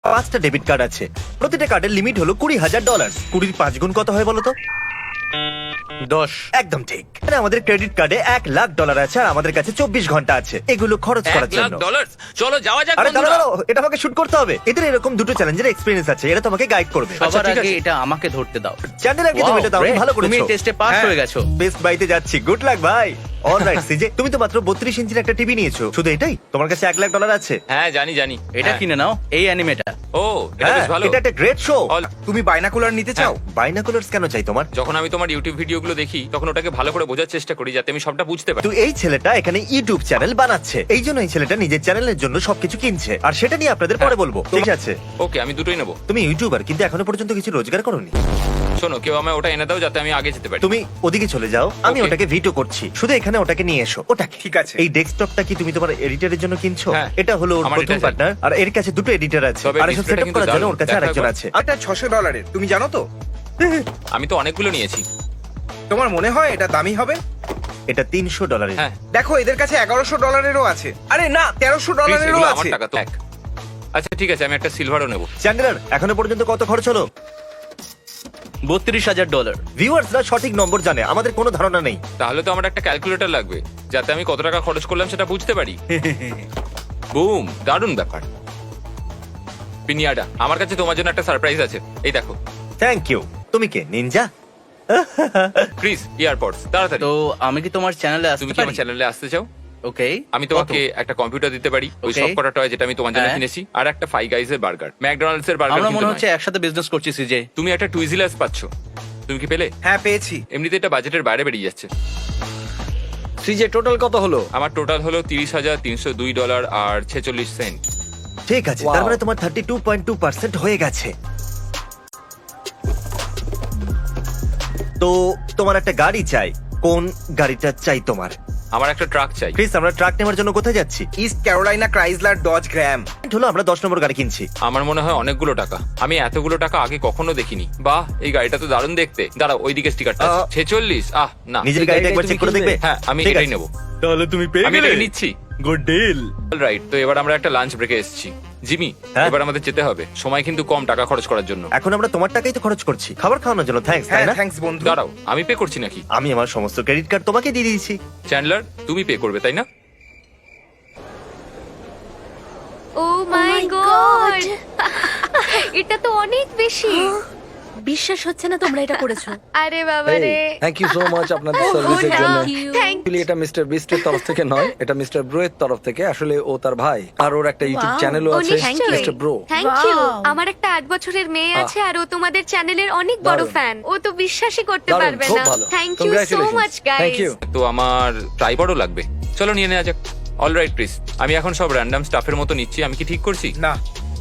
5টা debit card আছে। প্রতিটা কার্ডের লিমিট হলো $20,000। 20 5 গুণ কত হয় বলো তো? 10। একদম ঠিক। মানে আমাদের ক্রেডিট কার্ডে $1,00,000 আছে আর আমাদের কাছে 24 ঘন্টা আছে এগুলো খরচ করার জন্য। $1,00,000 চলো যাওয়া যাক আরে বন্ধুরা। দাঁড়াও, এটা আমাকে শুট করতে হবে। এদের এরকম দুটো চ্যালেঞ্জের এক্সপেরিয়েন্স আছে, এরা তোমাকে গাইড করবে। সবার ঠিক আগে আছে। এটা আমাকে ধরতে দাও। চ্যান্ডেলার কি তুমি Wow, এটা দারুণ great. ভালো তুমি করেছো। টেস্টে পাস হ্যাঁ। হয়ে গেছো। বেস্ট বাইতে যাচ্ছি। গুড লাক ভাই। অলরাইট সিজে, তুমি তো মাত্র 32 ইঞ্চির একটা টিভি নিয়েছো, শুধু এটাই? তোমার কাছে $1,00,000 আছে? হ্যাঁ জানি জানি। এটা হ্যাঁ। কিনে নাও, এই অ্যানিমেটা। ও এটা বেশ ভালো। এটা একটা গ্রেট শো। তুমি বাইনাকুলার নিতে চাও? বাইনাকুলার্স কেন চাই তোমার? যখন আমি তোমার ইউটিউব ভিডিওগুলো দেখি তখন ওটাকে ভালো করে বোঝার চেষ্টা করি যাতে আমি সবটা বুঝতে পারি। তো এই ছেলেটা এখানে ইউটিউব চ্যানেল বানাচ্ছে, এই জন্য এই ছেলেটা নিজের চ্যানেলের জন্য সবকিছু কিনছে, আর সেটা নিয়ে আপনাদের পরে বলবো। ঠিক আছে, ওকে আমি দুটোই নেবো। তুমি ইউটিউবার কিন্তু এখনো পর্যন্ত কিছু রোজগার করোনি। শোনো কেউ আমায় ওটা এনে দাও যাতে আমি আগে যেতে পারি। তুমি ওদিকে চলে যাও, আমি Okay. ওটাকে ভিডিও করছি, শুধু এখানে ওটাকে নিয়ে এসো। ওটাকে ঠিক আছে। এই ডেস্কটপটা কি তুমি তোমার এডিটরের জন্য কিনছো? হ্যাঁ। এটা হলো ওর আমার প্রথম এটা চাই। পার্টনার, আর এর কাছে দুটো এডিটর আছে, তবে আর এসব ডিসপ্লেটা সেটআপ কিন্তু করার জন্য দারুণ। ওর কাছে দেখা আরেকজন একবার। আছে। এটা $600, তুমি জানো তো? আমি তো অনেকগুলো নিয়েছি। তোমার মনে হয় এটা দামি হবে? এটা $300। হ্যাঁ দেখো এদের কাছে $1,100-এরও আছে। আরে না, প্লিজ, $1,300-এরও এগুলো আমার আছে। টাকা তো। এক। আচ্ছা ঠিক আছে আমি একটা সিলভারও নেবো। চ্যান্ডেলার, এখনো পর্যন্ত কত খরচ হলো? $32,000। ভিউয়ার্সরা সঠিক নম্বর জানে, আমাদের কোনো ধারণা নেই। তাহলে তো আমার একটা ক্যালকুলেটর লাগবে যাতে আমি কত টাকা খরচ করলাম সেটা বুঝতে পারি। বুম, দারুণ ব্যাপার। পিনিয়াডা, আমার কাছে তোমার জন্য একটা সারপ্রাইজ আছে। এই দেখো। Thank you. তুমি কে, নিনজা? ক্রিস, ইয়ারপডস, তাড়াতাড়ি। তো আমি কি তোমার চ্যানেলে তুমি আসতে কি আমার পারি? চ্যানেলে আসতে চাও? ওকে। আমি তোমাকে একটা কম্পিউটার দিতে পারি, ওই Okay. সব কটা টয় যেটা আমি তোমার জন্য হ্যাঁ। কিনেছি, আর একটা ফাইভ গাইজ এর বার্গার। ম্যাকডোনাল্ডস এর বার্গার আমরা কিন্তু মনে নয়। হচ্ছে একসাথে বিজনেস করছি সিজে। তুমি একটা টুইজিলাস পাচ্ছ। তুমি কি পেলে? হ্যাঁ পেয়েছি। এমনিতে এটা বাজেটের বাইরে বেরিয়ে যাচ্ছে। সিজে টোটাল কত হলো? আমার টোটাল হলো $30,302 আর 46 সেন্ট। ঠিক আছে, Wow. তার মানে তোমার 32.2% হয়ে গেছে। তো তোমার একটা গাড়ি চাই, কোন গাড়িটা চাই তোমার? আমার একটা ট্রাক চাই। ক্রিস, আমরা ট্রাক নেওয়ার জন্য কোথায় যাচ্ছি? East Carolina Chrysler Dodge gram. হলো আমরা 10 নম্বর গাড়ি কিনছি। আমার মনে হয় অনেকগুলো টাকা, আমি এতগুলো টাকা আগে কখনো দেখিনি। বাহ, এই গাড়িটা তো দারুণ দেখতে। দাঁড়াও, ওইদিকে স্টিকারটা আছে। 46। না, নিজের এই গাড়িটা গাড়িটাই একবার তুমি চেক করে কিনবে? দেখবে? হ্যাঁ আমি ঠিক এটাই আছে। নেবো। তাহলে তুমি পেয়ে আমি এটাই নিচ্ছি। Good deal. রাইট, তো এবার আমরা একটা লাঞ্চ ব্রেকে এসেছি। জিমি, হ্যাঁ? এবার আমাদের যেতে হবে, সময় কিন্তু কম টাকা খরচ করার জন্য। এখন আমরা তোমার টাকাই তো খরচ করছি খাবার খাওয়ানোর জন্য, থ্যাঙ্কস, তাই হ্যাঁ না? থ্যাঙ্কস বন্ধু। দাঁড়াও, আমি পে করছি নাকি? আমি আমার সমস্ত ক্রেডিট কার্ড তোমাকে দিয়ে দিয়েছি। চ্যান্ডলার, তুমি পে করবে তাই না? ও মাই গড, এটা তো অনেক বেশি। বিশ্বাস হচ্ছে না তোমরা এটা করেছো। আরে বাবা রে, থ্যাংক ইউ সো মাচ আপনাদের সার্ভিসের জন্য। থ্যাংক Actually, এটা মিস্টার বিস্টের তরফ থেকে নয়, এটা মিস্টার ব্রো এর তরফ থেকে। আসলে ও তার ভাই, আর ওর একটা ইউটিউব Wow. চ্যানেলও ও আছে, নিশ্চয়ই। Mister bro. Thank you. Wow. আমার একটা 8 বছরের মেয়ে আছে আর ও তোমাদের চ্যানেলের অনেক বড় দারুণ। ফ্যান। ও তো বিশ্বাসই করতে দারুণ, পারবে খুব না। ভালো। Thank you so Congratulations. Much Thank guys. you. তো আমার ট্রাইপডও লাগবে, চলো নিয়ে নেওয়া যাক। অলরাইট প্লিজ, আমি এখন সব র্যান্ডম স্টাফের মতো নিচ্ছি। আমি কি ঠিক করছি? না,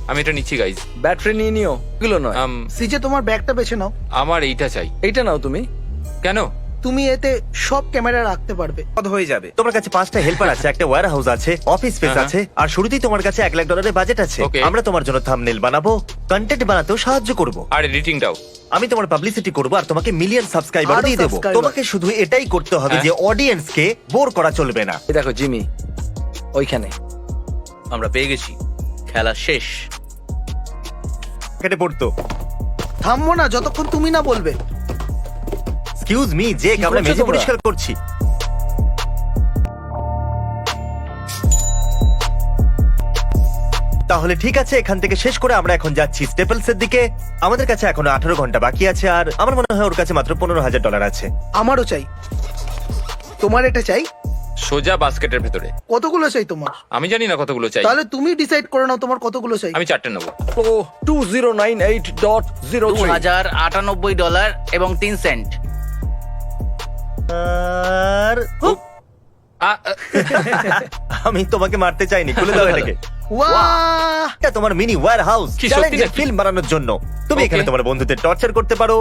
আমি এটা নিচ্ছি গাইজ। ব্যাটারি নিয়ে নিও, এগুলো নয়। সিজে তোমার ব্যাগটা বেছে নাও। আমার এইটা চাই। এইটা নাও তুমি। কেন? তুমি এতে সব ক্যামেরা রাখতে পারবে। পদ হয়ে যাবে। তোমার কাছে 5টা হেল্পার আছে, একটা ওয়্যার হাউস আছে, অফিস স্পেস হ্যাঁ। আছে, আর শুরুতেই তোমার কাছে $1,00,000 বাজেট আছে। Okay. আমরা তোমার জন্য থাম্বনেল বানাবো, কন্টেন্ট বানাতেও সাহায্য করব। আর এডিটিংটাও। আমি তোমার পাবলিসিটি করব আর তোমাকে মিলিয়ন সাবস্ক্রাইবার আরো দিয়ে দেবো। subscriber। তোমাকে শুধু এটাই করতে হবে হ্যাঁ। যে অডিয়েন্সকে বোর করা চলবে না। এই দেখো জিমি, ওইখানে। আমরা পেয়ে গেছি, খেলা শেষ। কেটে পড়তো। থামবো না যতক্ষণ তুমি না বলবে। এক্সকিউজ মি, যে কি আমরা করছো মেঝে তোমরা? পরিষ্কার করছি। তাহলে ঠিক আছে, এখান থেকে শেষ করে আমরা এখন যাচ্ছি স্টেপলস এর দিকে। আমাদের কাছে এখনো 18 ঘন্টা বাকি আছে, আর আমার মনে হয় ওর কাছে মাত্র $15,000 আছে। আমারও চাই। তোমার এটা চাই? সোজা বাস্কেটের ভেতরে। কতগুলো চাই তোমার? আমি জানি না কতগুলো চাই। তাহলে তুমি ডিসাইড করে নাও তোমার কতগুলো চাই। আমি 4টে নেবো। ও 2098.03। $2,098 এবং 3 সেন্ট। আর আমি তোমাকে মারতে চাইনি, খুলে দাও এটাকে। ওয়াহ! এটা তোমার মিনি ওয়্যার হাউস, কি সত্যি চ্যালেঞ্জের নাকি? ফিল্ম বানানোর জন্য। তুমি Okay. এখানে তোমার বন্ধুদের টর্চার করতে পারো,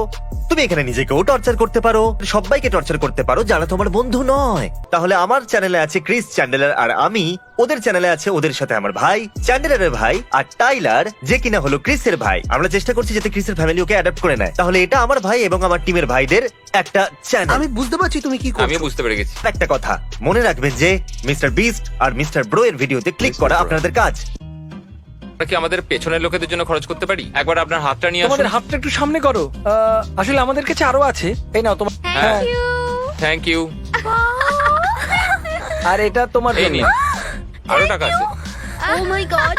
তুমি এখানে নিজেকেও টর্চার করতে পারো, সবাইকে টর্চার করতে পারো যারা তোমার বন্ধু নয়। তাহলে আমার চ্যানেলে আছে ক্রিস চ্যান্ডেলার আর আমি, ওদের চ্যানেলে আছে ওদের সাথে আমার ভাই চ্যান্ডেলারের ভাই আর টাইলার, যে কিনা হলো ক্রিসের ভাই। আমরা চেষ্টা করছি যাতে ক্রিসের ফ্যামিলি ওকে অ্যাডাপ্ট করে নেয়। তাহলে এটা আমার ভাই এবং আমার টিমের ভাইদের একটা চ্যানেল। আমি বুঝতে পারছি তুমি কি আমিও করছো। বুঝতে পেরে গেছি। একটা কথা মনে রাখবেন যে মিস্টার বিস্ট আর মিস্টার ব্রো এর ভিডিওতে ক্লিক করা আপনাদের কাজ। কি আমাদের পেছনের লোকেদের জন্য খরচ করতে পারি? একবার আপনার হাতটা নিয়ে আসুন। তোমাদের হাতটা একটু সামনে করো। আসলে আমাদের কাছে আরো আছে। এই নাও তোমার। হ্যাঁ। Thank you thank you. আর এটা তোমার এই জন্য। নিন। আরো টাকা আছে। ও মাই গড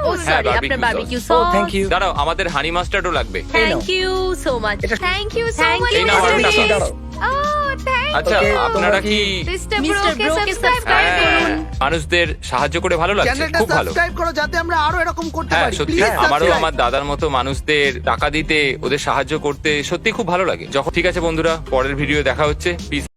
ও হ্যাঁ, সরি barbecue আপনার sauce. বারবিকিউ ও সস থ্যাংক ইউ। দাঁড়াও, আমাদের হানি মাস্টার্ডও লাগবে। Thank you so much thank you so Thank much you, এই নাও আরো টাকা। দাঁড়াও। আচ্ছা, Okay, আপনারা তোমরা কি মিস্টার Mr. ব্রোকে Bro কে সাবস্ক্রাইব subscribe করুন হ্যাঁ, মানুষদের সাহায্য করে ভালো লাগছে, চ্যানেলটা খুব ভালো। সাবস্ক্রাইব করো যাতে আমরা আরো এরকম করতে হ্যাঁ পারি সত্যি, প্লিজ আমারও আমার দাদার মতো মানুষদের টাকা দিতে, ওদের সাহায্য করতে সত্যি খুব ভালো লাগে যখন। ঠিক আছে বন্ধুরা, পরের ভিডিও দেখা হচ্ছে। Peace.